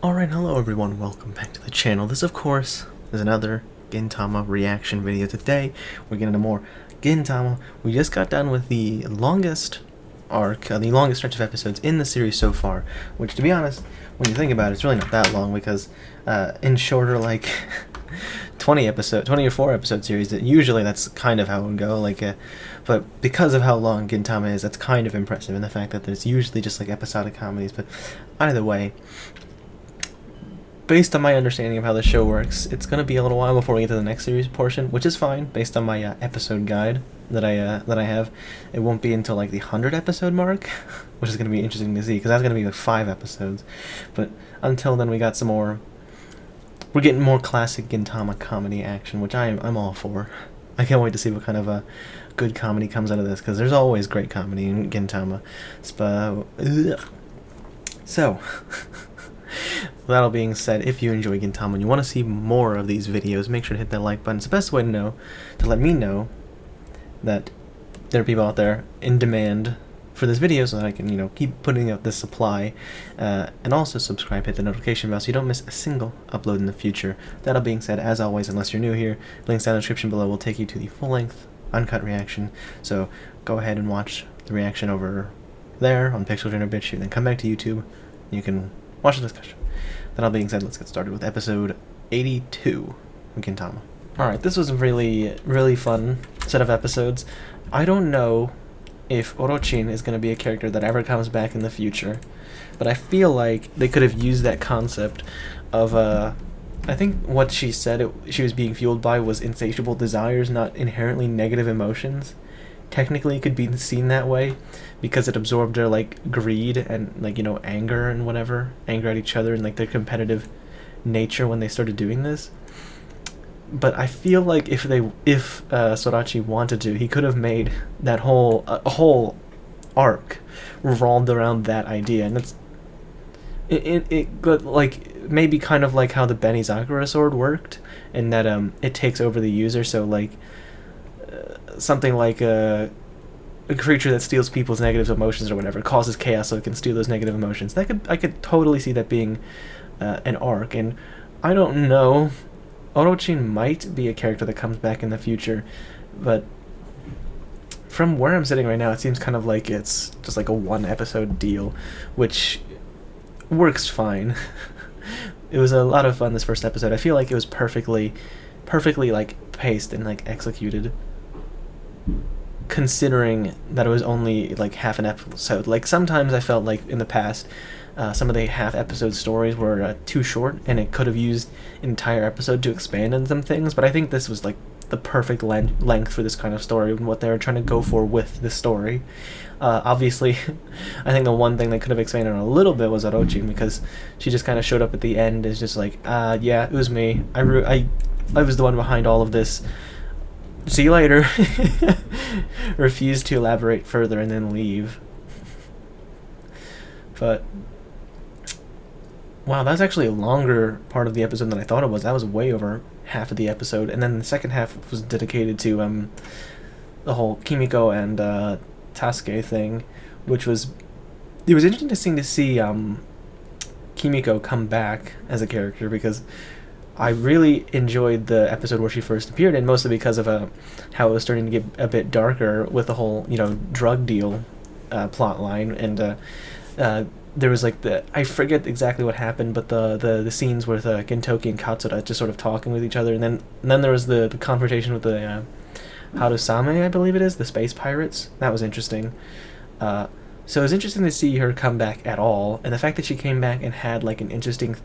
Alright, hello everyone, welcome back to the channel. This, of course, is another Gintama reaction video. Today, we're getting into more Gintama. We just got done with the longest arc, the longest stretch of episodes in the series so far, which, to be honest, when you think about it, it's really not that long, because in shorter, like, 20 or 4 episode series, usually that's kind of how it would go, but because of how long Gintama is, that's kind of impressive, and the fact that there's usually just, like, episodic comedies. But either way, based on my understanding of how the show works, it's going to be a little while before we get to the next series portion, which is fine, based on my episode guide that I have. It won't be until, like, the 100 episode mark, which is going to be interesting to see, because that's going to be, like, 5 episodes. But until then, we got some more. We're getting more classic Gintama comedy action, which I'm all for. I can't wait to see what kind of a good comedy comes out of this, because there's always great comedy in Gintama. So, with that all being said, if you enjoy Gintama and you want to see more of these videos, make sure to hit that like button. It's the best way to let me know that there are people out there in demand for this video, so that I can, keep putting out this supply. And also subscribe, hit the notification bell so you don't miss a single upload in the future. That all being said, as always, unless you're new here, links down in the description below will take you to the full-length, uncut reaction. So go ahead and watch the reaction over there on Pixel Junior BitChute, then come back to YouTube. You can watch the discussion. That all being said, let's get started with episode 82 of Gintama. Alright, this was a really, really fun set of episodes. I don't know if Orochin is going to be a character that ever comes back in the future, but I feel like they could have used that concept of, I think what she said she was being fueled by was insatiable desires, not inherently negative emotions. Technically, it could be seen that way because it absorbed their, greed and, anger and whatever. Anger at each other and, their competitive nature when they started doing this. But I feel like if Sorachi wanted to, he could have made that whole arc revolved around that idea. And maybe kind of like how the Benizakura sword worked, in that it takes over the user, so, something like a creature that steals people's negative emotions or whatever, causes chaos so it can steal those negative emotions. I could totally see that being an arc, and I don't know. Orochin might be a character that comes back in the future, but from where I'm sitting right now, it seems kind of like it's just like a 1-episode deal, which works fine. It was a lot of fun this first episode. I feel like it was perfectly paced and executed, considering that it was only half an episode. Sometimes I felt like in the past some of the half-episode stories were too short, and it could have used an entire episode to expand on some things, but I think this was the perfect length for this kind of story and what they were trying to go for with this story. Obviously, I think the one thing they could have expanded on a little bit was Orochin, because she just kind of showed up at the end as just yeah, it was me. I was the one behind all of this. See you later. Refused to elaborate further and then leave. But wow, that's actually a longer part of the episode than I thought it was. That was way over half of the episode, and then the second half was dedicated to the whole Kimiko and Tasuke thing, which was interesting to see Kimiko come back as a character, because I really enjoyed the episode where she first appeared, and mostly because of how it was starting to get a bit darker with the whole drug deal plot line, and there was I forget exactly what happened, but the scenes with Gintoki and Katsura just sort of talking with each other, and then there was the confrontation with the Harusame, I believe it is, the space pirates. That was interesting. So it was interesting to see her come back at all, and the fact that she came back and had an interesting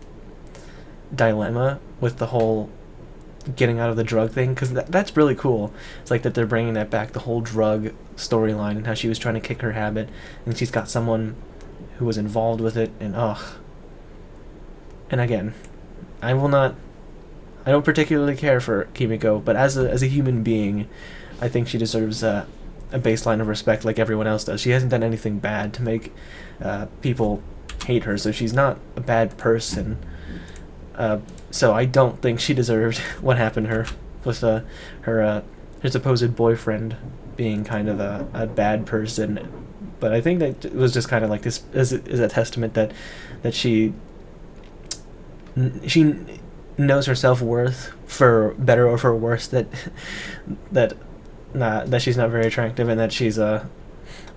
dilemma with the whole getting out of the drug thing, because that's really cool. It's that they're bringing that back, the whole drug storyline, and how she was trying to kick her habit, and she's got someone who was involved with it, and and again, I don't particularly care for Kimiko, but as a human being, I think she deserves a baseline of respect like everyone else does. She hasn't done anything bad to make people hate her, so she's not a bad person. So I don't think she deserved what happened to her with her supposed boyfriend being kind of a bad person. But I think that it was just kind of this is a testament that she she knows her self-worth, for better or for worse, that that she's not very attractive, and that she's not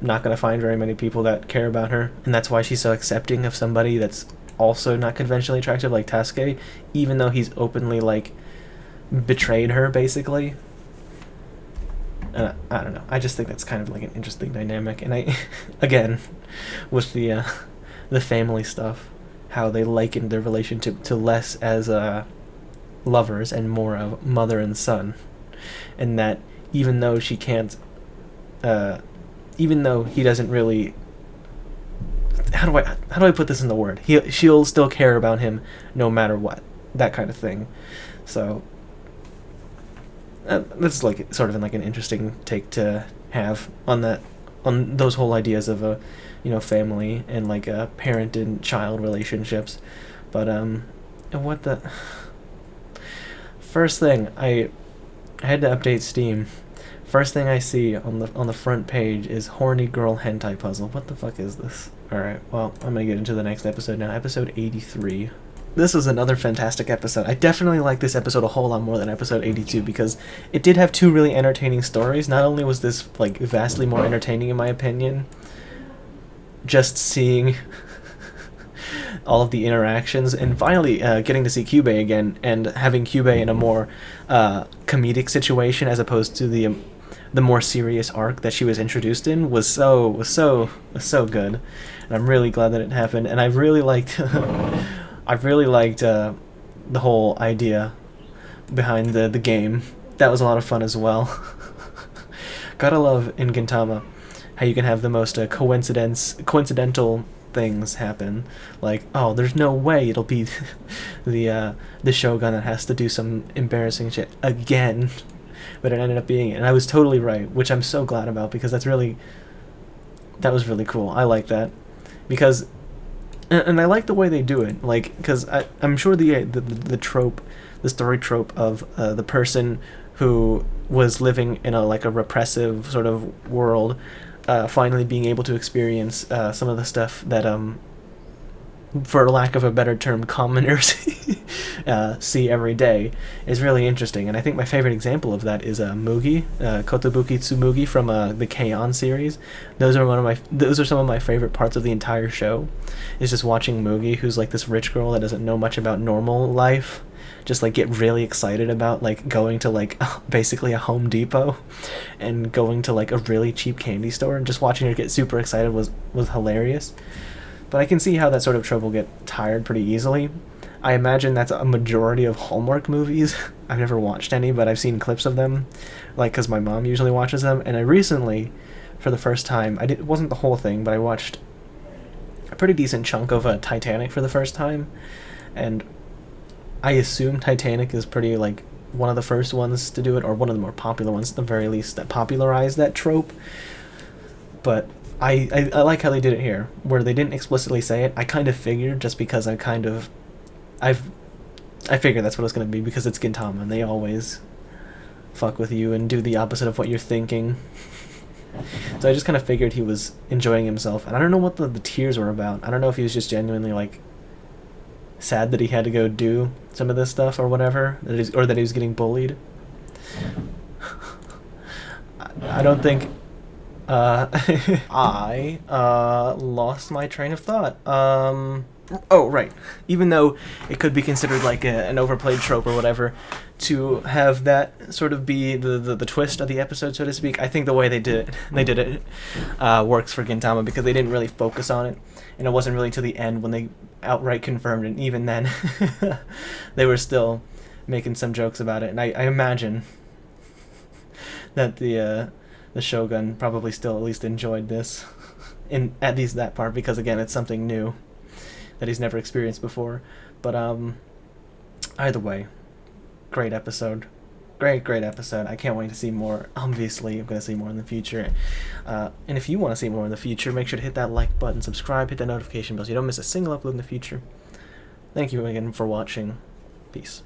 going to find very many people that care about her, and that's why she's so accepting of somebody that's also not conventionally attractive, like Tasuke, even though he's openly like betrayed her basically. I don't know. I just think that's kind of like an interesting dynamic, and I, again, with the family stuff, how they likened their relationship to less as lovers and more of mother and son, and that even though she can't, even though he doesn't really, how do I put this in the word? She'll still care about him no matter what, that kind of thing. So this is like sort of like an interesting take to have on that, on those whole ideas of a, family and like a parent and child relationships. But what the first thing I had to update Steam. First thing I see on the front page is horny girl hentai puzzle. What the fuck is this? All right, well, I'm gonna get into the next episode now. Episode 83. This was another fantastic episode. I definitely like this episode a whole lot more than episode 82 because it did have two really entertaining stories. Not only was this like vastly more entertaining in my opinion, just seeing all of the interactions and finally getting to see Kyubey again and having Kyubey in a more comedic situation as opposed to the more serious arc that she was introduced in was so good, and I'm really glad that it happened. And I really liked the whole idea behind the game. That was a lot of fun as well. Gotta love in Gintama how you can have the most coincidental things happen. Like, oh, there's no way it'll be the Shogun that has to do some embarrassing shit again, but it ended up being it, and I was totally right, which I'm so glad about because that was really cool. I like that because. And I like the way they do it, like, because I'm sure the trope, the story trope of the person who was living in a repressive sort of world, finally being able to experience some of the stuff that, for lack of a better term, commoners see every day is really interesting. And I think my favorite example of that is Mugi, Kotobuki Tsumugi from the K-On! Series. Those are some of my favorite parts of the entire show. Is just watching Mugi, who's like this rich girl that doesn't know much about normal life, just like get really excited about like going to like basically a Home Depot and going to like a really cheap candy store, and just watching her get super excited was hilarious. But I can see how that sort of trope will get tired pretty easily. I imagine that's a majority of Hallmark movies. I've never watched any, but I've seen clips of them, like, because my mom usually watches them. And I recently, for the first time, it wasn't the whole thing, but I watched a pretty decent chunk of Titanic for the first time. And I assume Titanic is pretty, like, one of the first ones to do it, or one of the more popular ones, at the very least, that popularized that trope. But I like how they did it here, where they didn't explicitly say it. I kind of figured, just because I figured that's what it's going to be, because it's Gintama, and they always fuck with you and do the opposite of what you're thinking. So I just kind of figured he was enjoying himself, and I don't know what the tears were about. I don't know if he was just genuinely, like, sad that he had to go do some of this stuff or whatever, or that he was getting bullied. I don't think... I lost my train of thought. Oh, right. Even though it could be considered like an overplayed trope or whatever, to have that sort of be the twist of the episode, so to speak, I think the way they did it works for Gintama, because they didn't really focus on it, and it wasn't really to the end when they outright confirmed it, and even then they were still making some jokes about it, and I imagine that the Shogun probably still at least enjoyed this, in at least that part, because again, it's something new that he's never experienced before. But either way, great episode. Great episode. I can't wait to see more. Obviously, I'm going to see more in the future. And if you want to see more in the future, make sure to hit that like button, subscribe, hit that notification bell so you don't miss a single upload in the future. Thank you again for watching. Peace.